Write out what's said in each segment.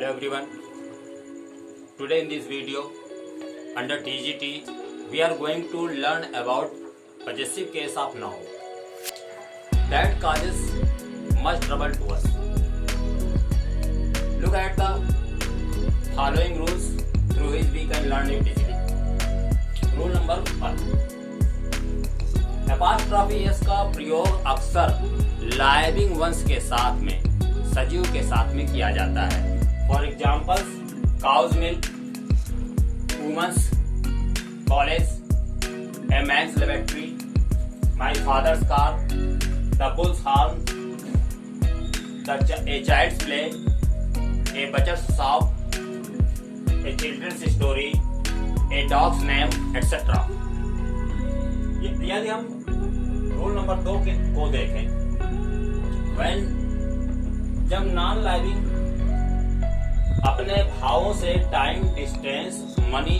Hello everyone. Today in this video under TGT we are going to learn about possessive case of noun that causes much trouble to us. Look at the following rules through which we can learn it easily. Rule number 1. Apostrophe S का प्रयोग अक्सर living वंश के साथ में सजीव के साथ में किया जाता है. For examples cow's milk, women's college, a man's laboratory, my father's car, the bull's horn, a child's play, a butcher's shop, a children's story, a dog's name etcetera. यदि हम रूल नंबर 2 को देखें, जब नॉन लाइविंग अपने भावों से time, distance, money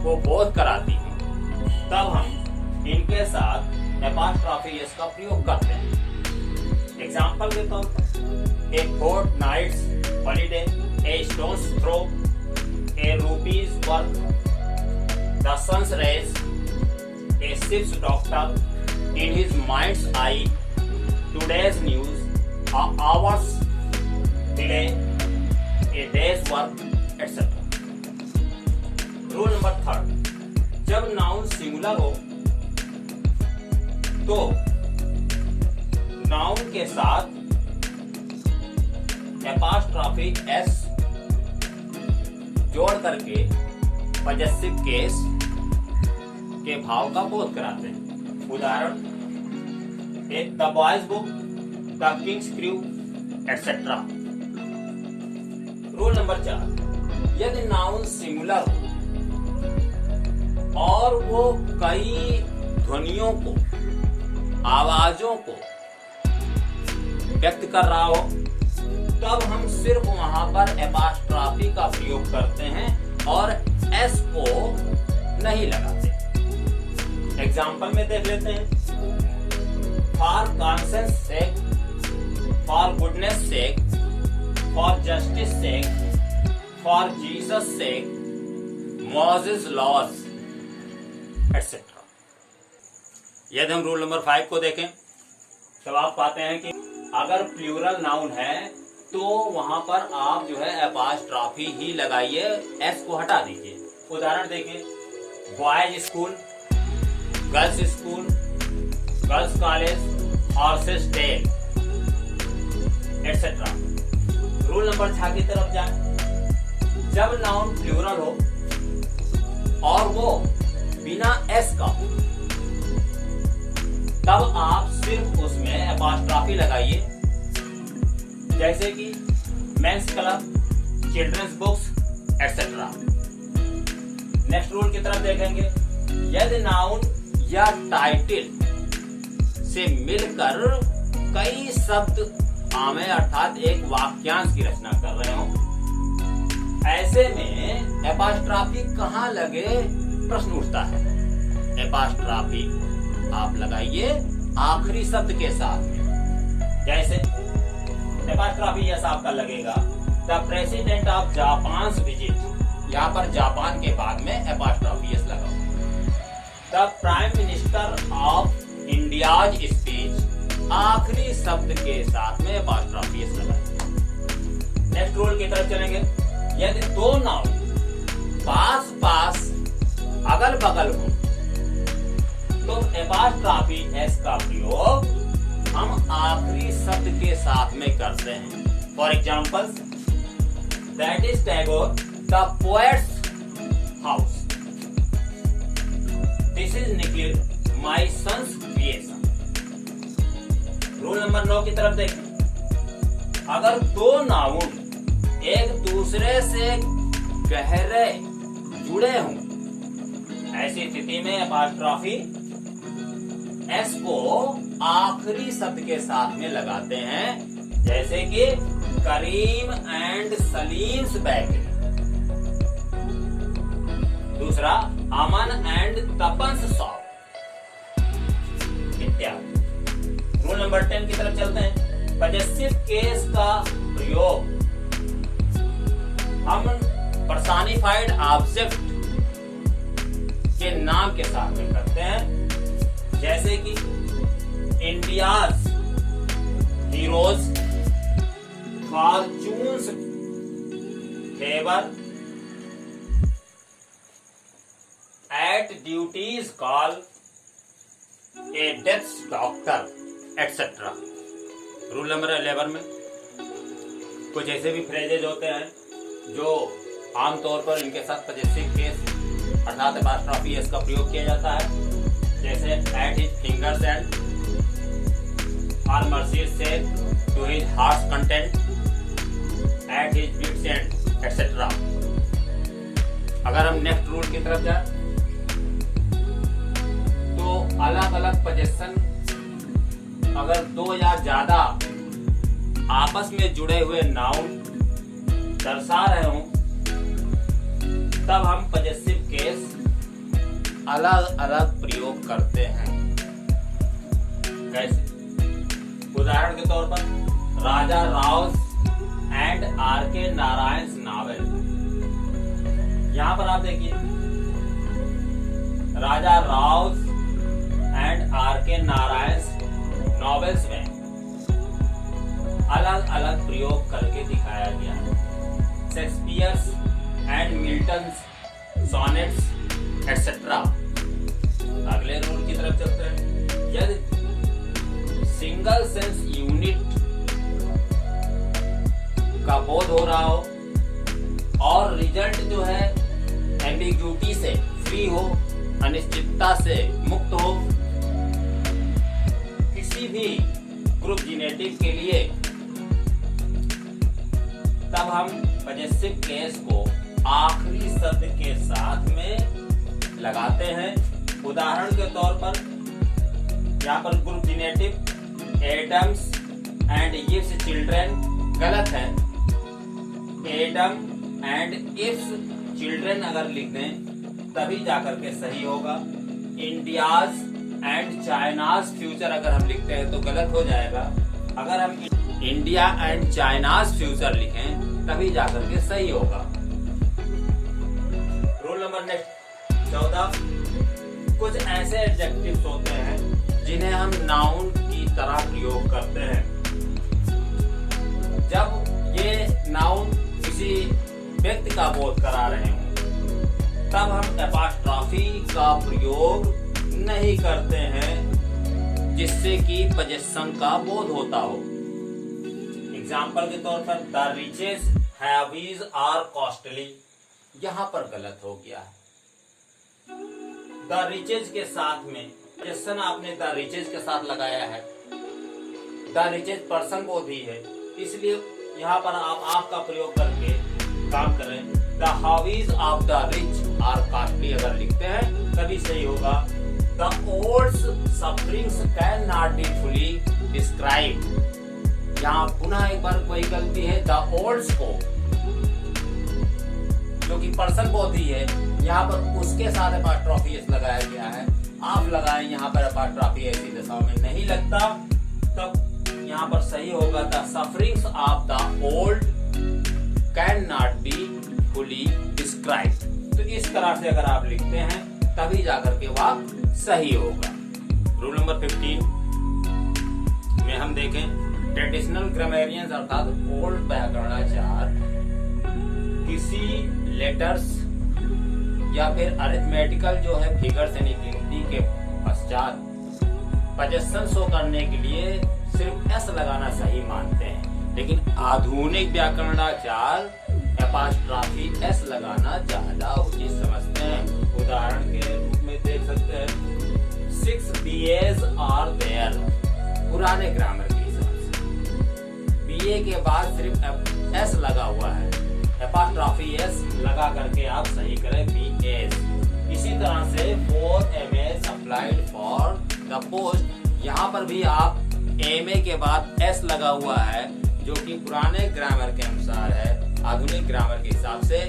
को बोध कराती है, तब हम इनके साथ एपॉस्ट्रॉफी एस का प्रयोग करते हैं. एग्जाम्पल के तौर पर a fortnight's holiday, a stone's throw, a rupee's worth, the sun's rays, a ship's doctor, in his mind's eye, today's news, an hour's delay, a day's work, etc. Rule number 3. जब noun singular हो तो noun के साथ apostrophe S जोड़ करके possessive case के भाव का बोध कराते हैं. उदाहरण एक the boys book, the Kings crew etcetera. Rule number 4. यदि नाउन सिंगुलर हो और वो कई ध्वनियों को, आवाजों को व्यक्त कर रहा हो, तब हम सिर्फ वहां पर एपॉस्ट्रॉफी का प्रयोग करते हैं और एस को नहीं लगाते. एग्जाम्पल में देख लेते हैं. For conscience sake, for goodness sake, for justice sake, for Jesus sake, Moses laws etcetera. यदि हम रूल नंबर 5 को देखें तब आप पाते हैं कि अगर प्लूरल नाउन है तो वहां पर आप जो है एपॉस्ट्रॉफी ही लगाइए, एस को हटा दीजिए. उदाहरण देखें boys' school, girls' school, girls' college, horses' tail etcetera. Rule number 6 की तरफ जाए. जब नाउन प्लूरल हो और वो बिना एस का हो, तब आप सिर्फ उसमें एपॉस्ट्रॉफी लगाइए, जैसे कि men's club, children's books etcetera. Next rule की तरफ देखेंगे. यदि नाउन या टाइटल से मिलकर कई शब्द आमे अर्थात एक वाक्यांश की रचना कर रहे हो, ऐसे में एपॉस्ट्रॉफी कहाँ लगे प्रश्न उठता है. एपॉस्ट्रॉफी आप लगाइए आखिरी शब्द के साथ में. जैसे एपॉस्ट्रॉफी यस आपका लगेगा the president of Japan visit. यहाँ पर जापान के बाद में एपॉस्ट्रॉफी यस लगा. The prime minister of India's speech, आखिरी शब्द के साथ में एपॉस्ट्रॉफी एस लगा. नेक्स्ट रूल की तरफ चलेंगे. यदि दो नाउन पास पास अगल बगल हो तो एपॉस्ट्रॉफी एस का प्रयोग हम आखिरी शब्द के साथ में करते हैं. For example that is Tagore the poet's house, this is Nikhil my son's creation. Rule number 9 की तरफ देखें. अगर दो नाउन एक दूसरे से गहरे जुड़े हों, ऐसी स्थिति में एपॉस्ट्रॉफी एस को आखिरी शब्द के साथ में लगाते हैं, जैसे कि करीम एंड सलीम्स बेकरी. दूसरा अमन एंड तपन्स शॉप इत्यादि. रूल नंबर 10 की तरफ चलते हैं. पॉजेसिव केस का प्रयोग क्लासिफाइड ऑब्जेक्ट के नाम के साथ में करते हैं, जैसे कि India's heroes, fortune's favour, at duty's call, a death's doctor, etcetera. Rule number 11 में कुछ ऐसे भी फ्रेजेज होते हैं जो आमतौर पर इनके साथ पॉजेसिव केस अर्थात एपॉस्ट्रॉफी एस का प्रयोग किया जाता है, जैसे एट हिज फिंगर्स एंड और मर्सीज से to his heart content, at his wits end etcetera. अगर हम नेक्स्ट रूल की तरफ जाए तो अलग अलग पोजीशन अगर दो या ज्यादा आपस में जुड़े हुए नाउन दर्शा रहे हों तब हम पॉजेसिव केस अलग अलग प्रयोग करते हैं। कैसे? उदाहरण के तौर पर Raja Rao and R K. Narayan novel. यहां पर आप देखिए Raja Rao and R K. Narayan novels में अलग अलग प्रयोग करके दिखाया गया है। Shakespeare's and Milton's sonnets etcetera. अगले रूल की तरफ चलते हैं। यदि सिंगल सेंस यूनिट का बोध हो रहा हो और रिजल्ट जो है एम्बिग्यूटी से फ्री हो, अनिश्चितता से मुक्त हो, किसी भी ग्रुप जेनेटिव के लिए, तब हम पॉजेसिव केस को आखिरी शब्द के साथ में लगाते हैं। उदाहरण के तौर पर यहाँ पर group genitive Adam's and Eve's children गलत है। एडम एंड इव्स चिल्ड्रन अगर लिख दें तभी जाकर के सही होगा। इंडियाज एंड चाइनाज फ्यूचर अगर हम लिखते हैं तो गलत हो जाएगा। अगर हम इंडिया एंड चाइनाज फ्यूचर लिखें तभी जाकर के सही होगा। Rule number next 14। कुछ ऐसे एडजेक्टिव्स होते हैं जिन्हें हम नाउन की तरह प्रयोग करते हैं। जब ये नाउन किसी व्यक्ति का बोध करा रहे हों तब हम एपॉस्ट्रॉफी का प्रयोग नहीं करते हैं जिससे कि पॉजेशन का बोध होता हो। एग्जाम्पल के तौर पर द रिचेस हैवीज आर कॉस्टली, यहां पर गलत हो गया है। द रिचेस के साथ में पॉजेशन आपने द रिचेस के साथ लगाया है। द रिचेस पर्सन बोधी है, इसलिए यहाँ पर आप का प्रयोग करके काम करें। The hobbies of the rich are costly अगर लिखते हैं तभी सही होगा। The old's sufferings can not be fully describe, यहाँ पुनः एक बार कोई गलती है। द ओल्ड्स को जो कि पर्सन बोधी है यहाँ पर उसके साथ एपॉस्ट्रॉफी एस लगाया गया है। आप लगाएं यहाँ पर एपॉस्ट्रॉफी एस की दशा में नहीं लगता, तब यहाँ पर सही होगा। The sufferings of the old can not be fully describe. तो इस तरह से अगर आप लिखते हैं तभी जाकर के वह सही होगा। रूल नंबर 15 में हम देखें ट्रेडिशनल ग्रामेरियंस अर्थात ओल्ड व्याकरणाचार किसी लेटर्स या फिर अरिथमेटिकल जो है फिगर्स यानी गिनती के पश्चात पॉजेशन शो करने के लिए सिर्फ एस लगाना सही मानते हैं, लेकिन आधुनिक व्याकरणाचार एपॉस्ट्रॉफी एस लगाना ज्यादा उचित समझते हैं। उदाहरण के रूप में देख सकते हैं 6 BAs आर देयर, पुराने ग्रामर के हिसाब से BA के बाद सिर्फ एस लगा हुआ है, एपॉस्ट्रॉफी एस लगा करके आप सही करें BAs। इसी तरह से 4 MAs applied for the post, यहाँ पर भी आप MA के बाद एस लगा हुआ है जो कि पुराने ग्रामर के अनुसार है। आधुनिक ग्रामर के हिसाब से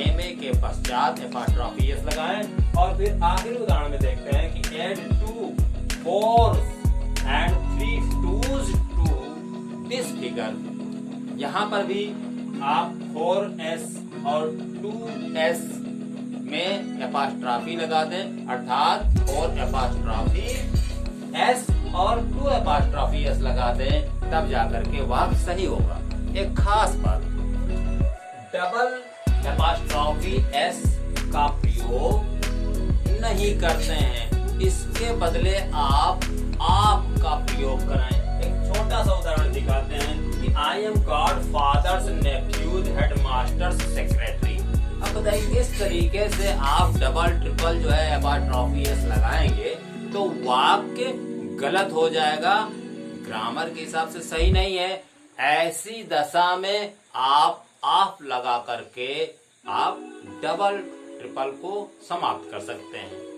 MA के पश्चात एपॉस्ट्रॉफी एस लगाएं। और फिर आखिरी उदाहरण में देखते हैं कि add 2 4s and 3 2s to this figure, यहाँ पर भी आप 4s और 2s में एपास्ट्राफी लगा दें, अर्थात और एपास्ट्राफी s और 2 एपास्ट्राफी s लगा दें, तब जाकर के वाक्य सही होगा। एक खास बात, डबल एपास्ट्राफी s का प्रयोग नहीं करते हैं, इसके बदले आप का प्रयोग कराएं। एक छोटा सा उदाहरण दिखाते हैं कि I am god father's nephew's headmaster's secretary. अब बताइए इस तरीके से आप डबल ट्रिपल जो है एपास्ट्रॉफी एस लगाएंगे तो वाक्य गलत हो जाएगा, ग्रामर के हिसाब से सही नहीं है। ऐसी दशा में आप लगा करके आप डबल ट्रिपल को समाप्त कर सकते हैं।